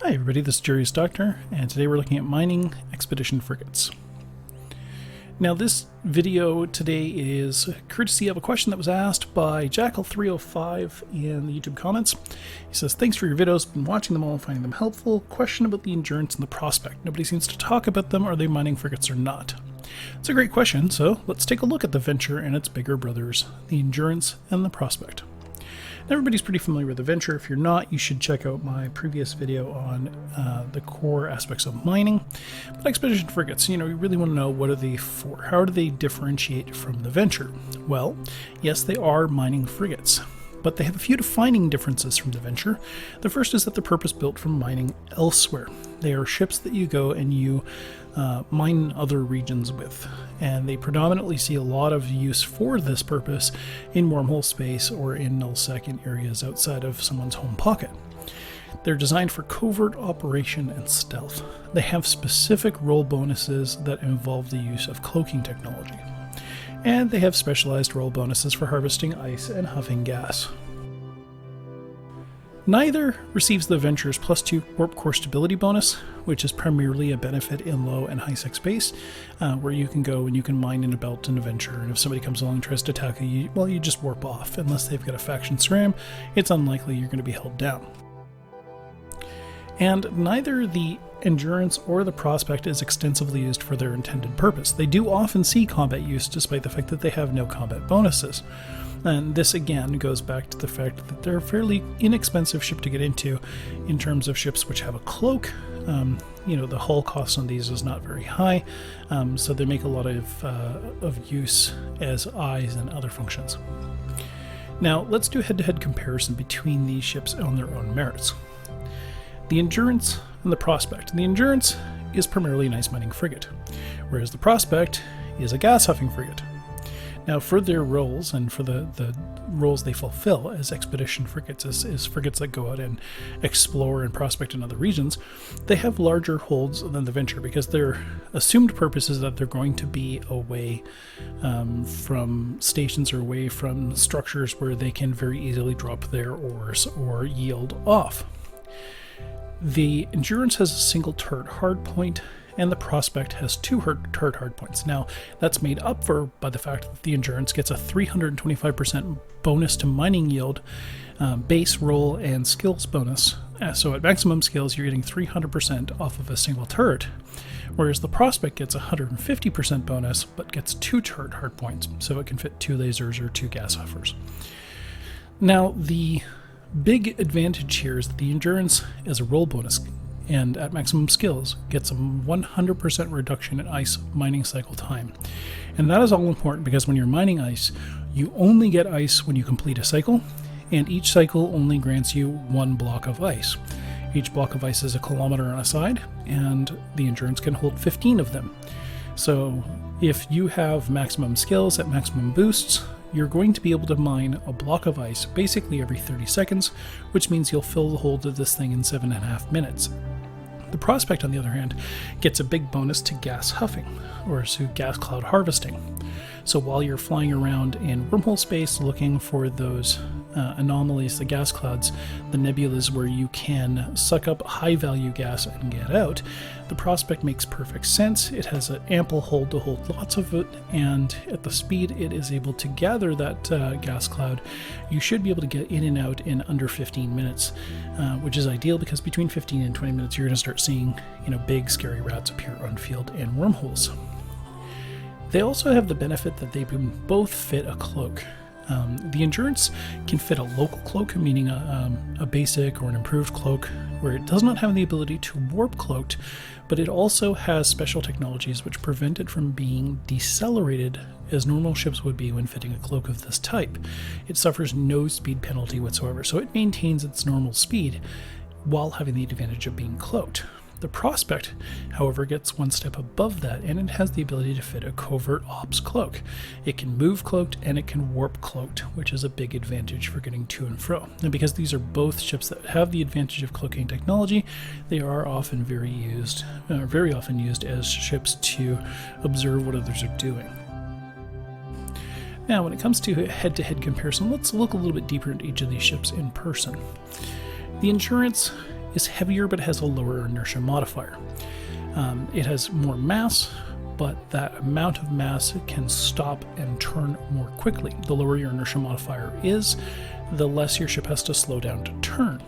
Hi everybody, this is Jurius Doctor, and today we're looking at mining Expedition Frigates. Now this video today is courtesy of a question that was asked by Jackal305 in the YouTube comments. He says, thanks for your videos, been watching them all and finding them helpful. Question about the Endurance and the Prospect. Nobody seems to talk about them. Are they mining frigates or not? It's a great question, so let's take a look at the Venture and its bigger brothers, the Endurance and the Prospect. Everybody's pretty familiar with the Venture. If you're not, you should check out my previous video on the core aspects of mining. But Expedition Frigates, you really want to know, what are they for? How do they differentiate from the Venture? Well, yes, they are mining frigates, but they have a few defining differences from the Venture. The first is that they're purpose-built for mining elsewhere. They are ships that you go and you mine other regions with, and they predominantly see a lot of use for this purpose in wormhole space or in null-second areas outside of someone's home pocket. They're designed for covert operation and stealth. They have specific role bonuses that involve the use of cloaking technology, and they have specialized role bonuses for harvesting ice and huffing gas. Neither receives the Venture's +2 warp core stability bonus, which is primarily a benefit in low and high sec space, where you can go and you can mine in a belt in a Venture, and if somebody comes along and tries to attack you, well, you just warp off. Unless they've got a faction SRAM, it's unlikely you're going to be held down. And neither the Endurance or the Prospect is extensively used for their intended purpose. They do often see combat use, despite the fact that they have no combat bonuses. And this again goes back to the fact that they're a fairly inexpensive ship to get into in terms of ships which have a cloak. The hull cost on these is not very high, so they make a lot of use as eyes and other functions. Now let's do a head-to-head comparison between these ships on their own merits. The Endurance and the Prospect. The Endurance is primarily an ice mining frigate, whereas the Prospect is a gas huffing frigate. Now, for their roles and for the roles they fulfill as expedition frigates, as frigates that go out and explore and prospect in other regions, they have larger holds than the Venture because their assumed purpose is that they're going to be away from stations or away from structures where they can very easily drop their oars or yield off. The Endurance has a single turret hardpoint, and the Prospect has 2 turret hardpoints. Now, that's made up for by the fact that the Endurance gets a 325% bonus to mining yield, base roll, and skills bonus. So at maximum skills, you're getting 300% off of a single turret, whereas the Prospect gets a 150% bonus, but gets 2 turret hardpoints, so it can fit 2 lasers or 2 gas huffers. Now, the big advantage here is that the Endurance is a roll bonus, and at maximum skills gets a 100% reduction in ice mining cycle time. And that is all important because when you're mining ice, you only get ice when you complete a cycle, and each cycle only grants you 1 block of ice. Each block of ice is 1 kilometer on a side, and the Endurance can hold 15 of them. So if you have maximum skills at maximum boosts, you're going to be able to mine a block of ice basically every 30 seconds, which means you'll fill the hold of this thing in 7.5 minutes. The Prospect, on the other hand, gets a big bonus to gas huffing, or to gas cloud harvesting. So while you're flying around in wormhole space looking for those anomalies, the gas clouds, the nebulas where you can suck up high-value gas and get out, the Prospect makes perfect sense. It has an ample hold to hold lots of it, and at the speed it is able to gather that gas cloud, you should be able to get in and out in under 15 minutes, which is ideal because between 15 and 20 minutes you're going to start seeing big scary rats appear on field and wormholes. They also have the benefit that they can both fit a cloak. The Endurance can fit a local cloak, meaning a basic or an improved cloak, where it does not have the ability to warp cloaked, but it also has special technologies which prevent it from being decelerated as normal ships would be when fitting a cloak of this type. It suffers no speed penalty whatsoever, so it maintains its normal speed while having the advantage of being cloaked. The Prospect, however, gets 1 step above that, and it has the ability to fit a covert ops cloak. It can move cloaked and it can warp cloaked, which is a big advantage for getting to and fro. And because these are both ships that have the advantage of cloaking technology, they are often very often used as ships to observe what others are doing. Now, when it comes to a head-to-head comparison, let's look a little bit deeper into each of these ships in person. The Endurance is heavier but has a lower inertia modifier. It has more mass, but that amount of mass can stop and turn more quickly. The lower your inertia modifier is, the less your ship has to slow down to turn.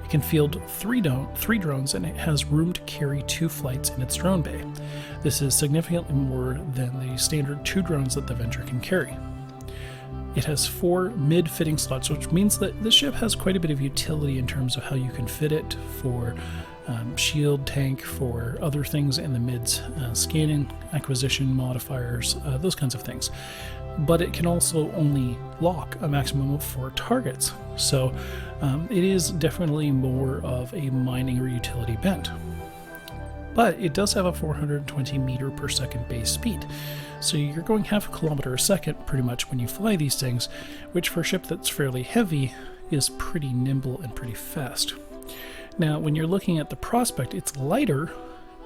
It can field three drones, and it has room to carry 2 flights in its drone bay. This is significantly more than the standard 2 drones that the Avenger can carry. It has 4 mid-fitting slots, which means that this ship has quite a bit of utility in terms of how you can fit it for shield, tank, for other things in the mids, scanning, acquisition, modifiers, those kinds of things. But it can also only lock a maximum of 4 targets, so it is definitely more of a mining or utility bent. But it does have a 420 meter per second base speed, so you're going half a kilometer a second pretty much when you fly these things, which for a ship that's fairly heavy is pretty nimble and pretty fast. Now, when you're looking at the Prospect, it's lighter,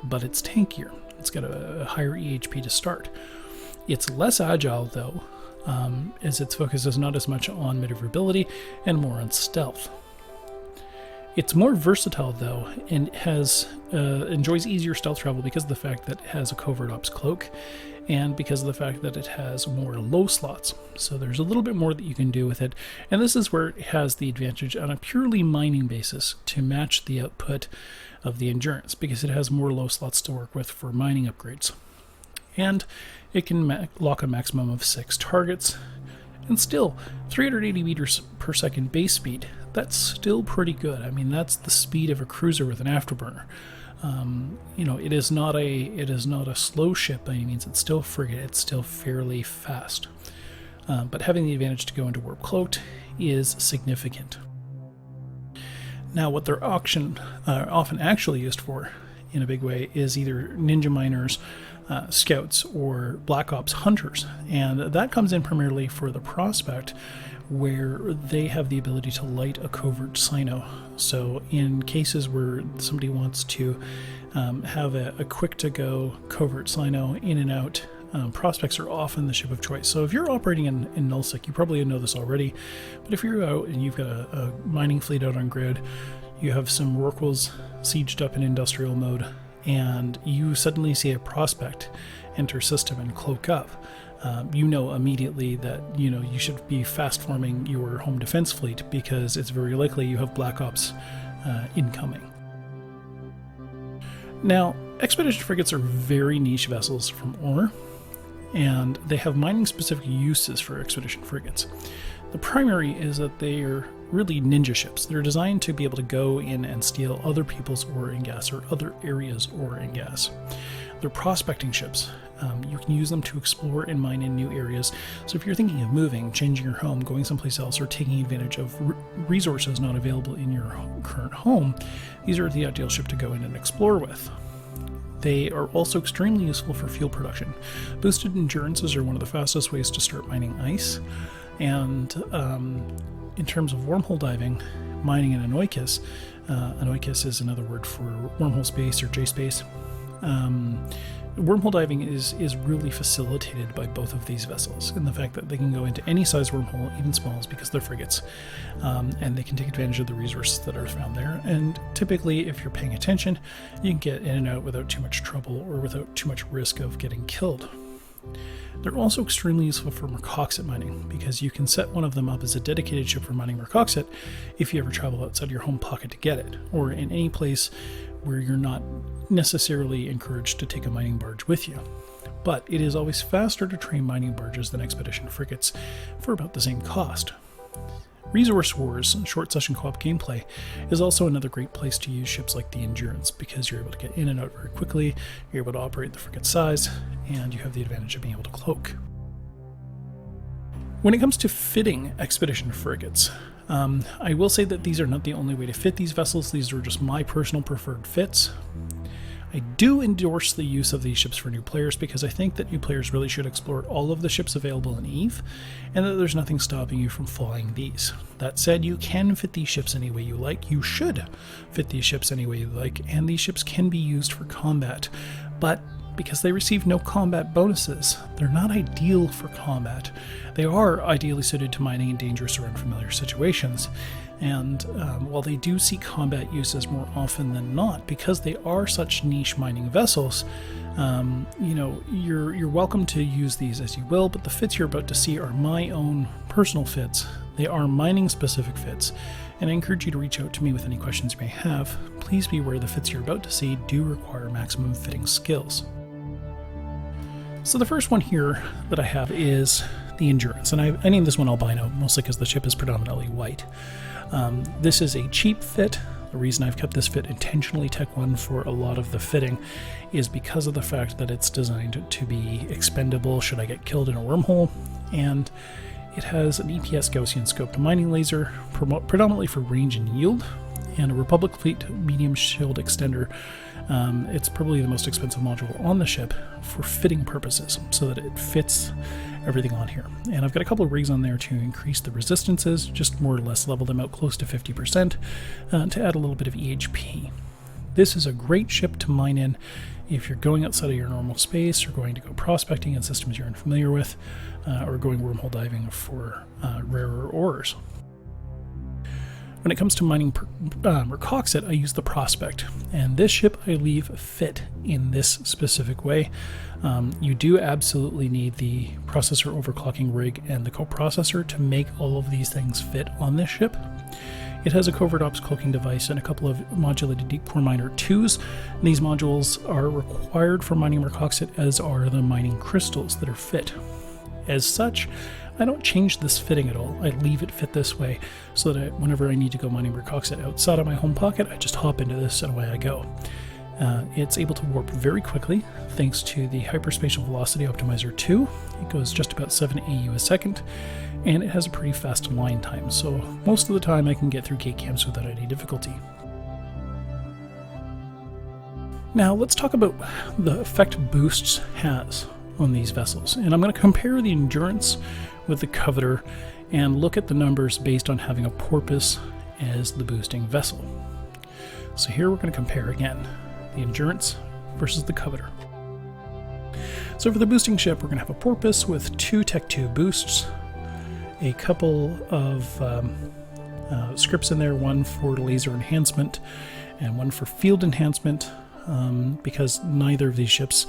but it's tankier. It's got a higher EHP to start. It's less agile, though, as its focus is not as much on maneuverability and more on stealth. It's more versatile, though, and enjoys easier stealth travel because of the fact that it has a covert ops cloak, and because of the fact that it has more low slots. So there's a little bit more that you can do with it, and this is where it has the advantage on a purely mining basis to match the output of the Endurance, because it has more low slots to work with for mining upgrades. And it can lock a maximum of 6 targets, and still 380 meters per second base speed. That's still pretty good. I mean, that's the speed of a cruiser with an afterburner. It is not a slow ship by any means. It's still a frigate. It's still fairly fast. But having the advantage to go into warp cloaked is significant. Now, what they're often actually used for in a big way is either ninja miners, scouts, or black ops hunters, and that comes in primarily for the Prospect, where they have the ability to light a covert cyno. So in cases where somebody wants to have a quick-to-go covert cyno in and out, Prospects are often the ship of choice. So if you're operating in nullsec, you probably know this already, but if you're out and you've got a mining fleet out on grid, you have some Rorquals sieged up in industrial mode, and you suddenly see a Prospect enter system and cloak up, you know immediately that you should be fast forming your home defense fleet, because it's very likely you have Black Ops incoming. Now, Expedition Frigates are very niche vessels from ore, and they have mining specific uses for Expedition Frigates. The primary is that they are really ninja ships. They're designed to be able to go in and steal other people's ore and gas, or other areas' ore and gas. They're prospecting ships. You can use them to explore and mine in new areas. So if you're thinking of moving, changing your home, going someplace else, or taking advantage of resources not available in your current home, these are the ideal ship to go in and explore with. They are also extremely useful for fuel production. Boosted endurances are one of the fastest ways to start mining ice. And in terms of wormhole diving, mining in Anoikis, Anoikis is another word for wormhole space or J-space. Wormhole diving is really facilitated by both of these vessels, in the fact that they can go into any size wormhole, even smalls, because they're frigates, and they can take advantage of the resources that are found there. And typically, if you're paying attention, you can get in and out without too much trouble or without too much risk of getting killed. They're also extremely useful for Mercoxit mining, because you can set one of them up as a dedicated ship for mining Mercoxit if you ever travel outside your home pocket to get it, or in any place where you're not necessarily encouraged to take a mining barge with you. But it is always faster to train mining barges than Expedition Frigates for about the same cost. Resource Wars, short session co-op gameplay, is also another great place to use ships like the Endurance, because you're able to get in and out very quickly, you're able to operate the frigate size, and you have the advantage of being able to cloak. When it comes to fitting Expedition Frigates, I will say that these are not the only way to fit these vessels. These are just my personal preferred fits. I do endorse the use of these ships for new players, because I think that new players really should explore all of the ships available in EVE, and that there's nothing stopping you from flying these. That said, you can fit these ships any way you like. You should fit these ships any way you like, and these ships can be used for combat. But because they receive no combat bonuses, they're not ideal for combat. They are ideally suited to mining in dangerous or unfamiliar situations, And while they do see combat uses more often than not, because they are such niche mining vessels, you're welcome to use these as you will, but the fits you're about to see are my own personal fits. They are mining specific fits, and I encourage you to reach out to me with any questions you may have. Please be aware the fits you're about to see do require maximum fitting skills. So the first one here that I have is the Endurance, and I named this one albino, mostly because the ship is predominantly white. This is a cheap fit. The reason I've kept this fit intentionally Tech 1 for a lot of the fitting is because of the fact that it's designed to be expendable should I get killed in a wormhole, and it has an EPS Gaussian scoped mining laser, predominantly for range and yield, and a Republic Fleet medium shield extender. It's probably the most expensive module on the ship for fitting purposes, so that it fits everything on here. And I've got a couple of rigs on there to increase the resistances, just more or less level them out close to 50%, to add a little bit of EHP. This is a great ship to mine in if you're going outside of your normal space, or going to go prospecting in systems you're unfamiliar with, or going wormhole diving for rarer ores. When it comes to mining Mercoxit, I use the Prospect, and this ship I leave fit in this specific way. You do absolutely need the processor overclocking rig and the coprocessor to make all of these things fit on this ship. It has a covert ops cloaking device and a couple of modulated deep core miner 2s. These modules are required for mining Mercoxit, as are the mining crystals that are fit. As such, I don't change this fitting at all. I leave it fit this way so that whenever I need to go mining Mercoxit outside of my home pocket, I just hop into this and away I go. It's able to warp very quickly thanks to the Hyperspatial Velocity Optimizer 2. It goes just about 7 AU a second, and it has a pretty fast line time, so most of the time I can get through gate camps without any difficulty. Now let's talk about the effect boosts has on these vessels, and I'm going to compare the Endurance with the Covetor and look at the numbers based on having a porpoise as the boosting vessel. So here we're going to compare again the Endurance versus the Covetor. So for the boosting ship, we're going to have a porpoise with 2 Tech 2 boosts, a couple of scripts in there, one for laser enhancement and one for field enhancement, because neither of these ships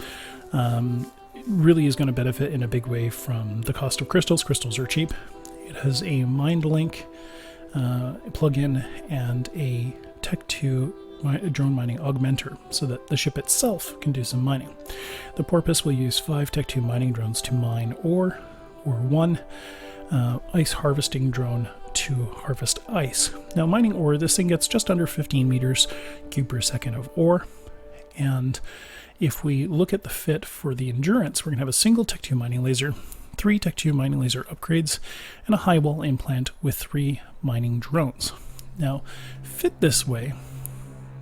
really is going to benefit in a big way from the cost of crystals. Crystals are cheap. It has a Mind Link plugin and a Tech 2 drone mining augmenter, so that the ship itself can do some mining. The porpoise will use 5 Tech 2 mining drones to mine ore, or 1 ice harvesting drone to harvest ice. Now mining ore, this thing gets just under 15 meters cube per second of ore, and if we look at the fit for the Endurance, we're going to have a single Tech 2 mining laser, 3 Tech 2 mining laser upgrades, and a high wall implant with 3 mining drones. Now, fit this way,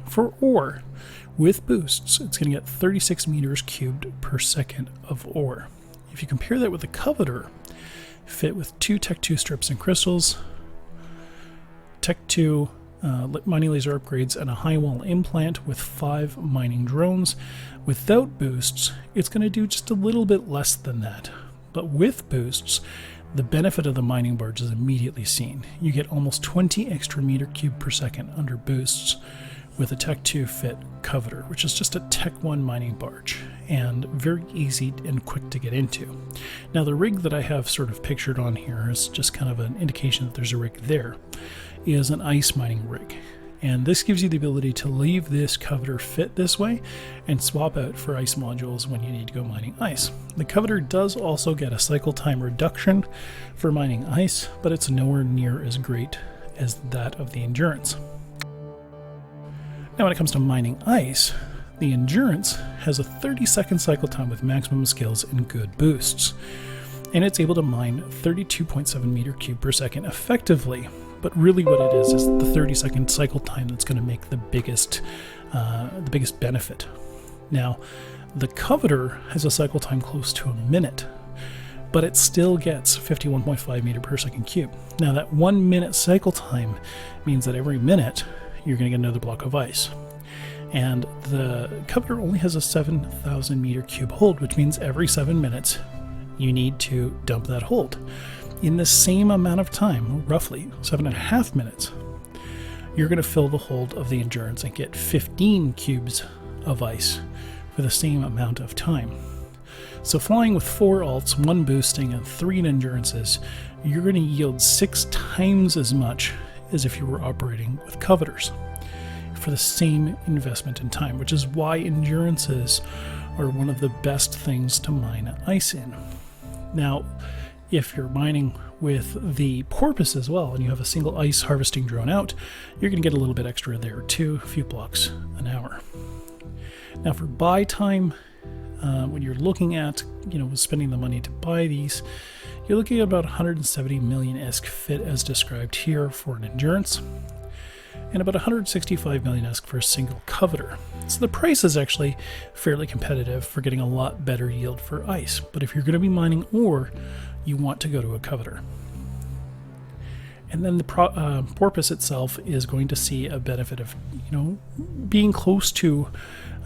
for ore with boosts, it's going to get 36 meters cubed per second of ore. If you compare that with the Covetor, fit with 2 Tech 2 strips and crystals, Tech 2 mining laser upgrades, and a high wall implant with 5 mining drones. Without boosts, it's going to do just a little bit less than that. But with boosts, the benefit of the mining barge is immediately seen. You get almost 20 extra meter cube per second under boosts with a Tech 2 fit Covetor, which is just a Tech 1 mining barge, and very easy and quick to get into. Now the rig that I have sort of pictured on here is just kind of an indication that there's a rig there, is an ice mining rig. And this gives you the ability to leave this Covetor fit this way and swap out for ice modules when you need to go mining ice. The Covetor does also get a cycle time reduction for mining ice, but it's nowhere near as great as that of the Endurance. Now when it comes to mining ice, the Endurance has a 30-second cycle time with maximum skills and good boosts, and it's able to mine 32.7 meter cube per second effectively. But really what it is the 30-second cycle time that's going to make the biggest benefit. Now, the Covetor has a cycle time close to a minute, but it still gets 51.5 meter per second cube. Now that 1 minute cycle time means that every minute you're going to get another block of ice. And the Covetor only has a 7,000 meter cube hold, which means every 7 minutes you need to dump that hold. In the same amount of time, roughly 7.5 minutes, you're going to fill the hold of the Endurance and get 15 cubes of ice for the same amount of time. So flying with 4 alts, 1 boosting, and 3 endurances, you're going to yield 6 times as much as if you were operating with Covetors for the same investment in time, which is why endurances are one of the best things to mine ice in. Now, if you're mining with the Porpoise as well, and you have a single ice harvesting drone out, you're going to get a little bit extra there too, a few blocks an hour. Now for buy time, when you're looking at, spending the money to buy these, you're looking at about 170 million ESC fit as described here for an Endurance, and about 165 million ESC for a single Covetor. So the price is actually fairly competitive for getting a lot better yield for ice, but if you're going to be mining ore, you want to go to a Covetor. And then the Porpoise itself is going to see a benefit of, being close to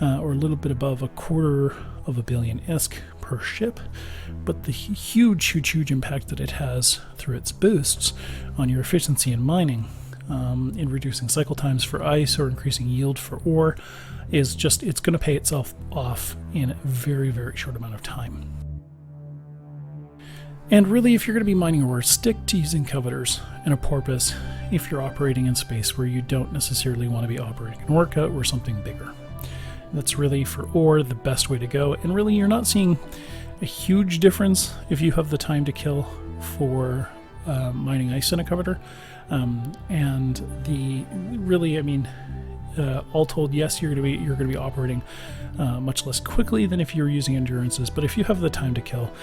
or a little bit above 250 million ESC per ship, but the huge impact that it has through its boosts on your efficiency in mining, in reducing cycle times for ice or increasing yield for ore, is it's going to pay itself off in a very short amount of time. And really, if you're going to be mining ore, stick to using Covetors and a Porpoise if you're operating in space where you don't necessarily want to be operating an Orca or something bigger. That's really, for ore, the best way to go. And really, you're not seeing a huge difference if you have the time to kill for mining ice in a Covetor. All told, yes, you're going to be operating much less quickly than if you were using endurances. But if you have the time to kill,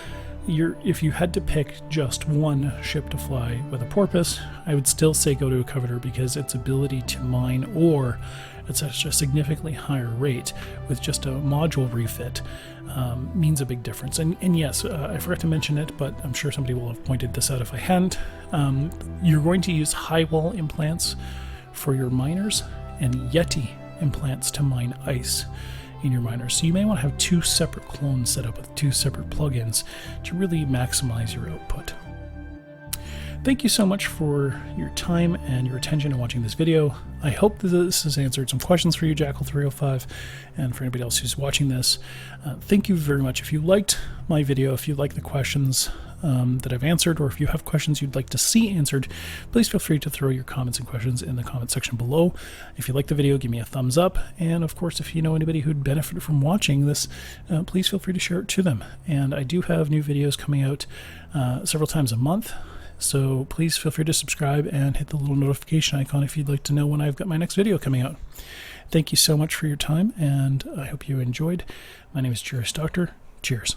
if you had to pick just one ship to fly with a Porpoise, I would still say go to a Covetor, because its ability to mine ore at such a significantly higher rate with just a module refit means a big difference. And yes, I forgot to mention it, but I'm sure somebody will have pointed this out if I hadn't. You're going to use high wall implants for your miners and Yeti implants to mine ice in your miners. So you may want to have 2 separate clones set up with 2 separate plugins to really maximize your output. Thank you so much for your time and your attention in watching this video. I hope that this has answered some questions for you, Jackal305, and for anybody else who's watching this. Thank you very much. If you liked my video, if you like the questions that I've answered, or if you have questions you'd like to see answered, please feel free to throw your comments and questions in the comment section below. If you like the video, give me a thumbs up, and of course, if you know anybody who'd benefit from watching this, please feel free to share it to them. And I do have new videos coming out several times a month, so please feel free to subscribe and hit the little notification icon if you'd like to know when I've got my next video coming out. Thank you so much for your time, and I hope you enjoyed. My name is Jurius Doctor. Cheers.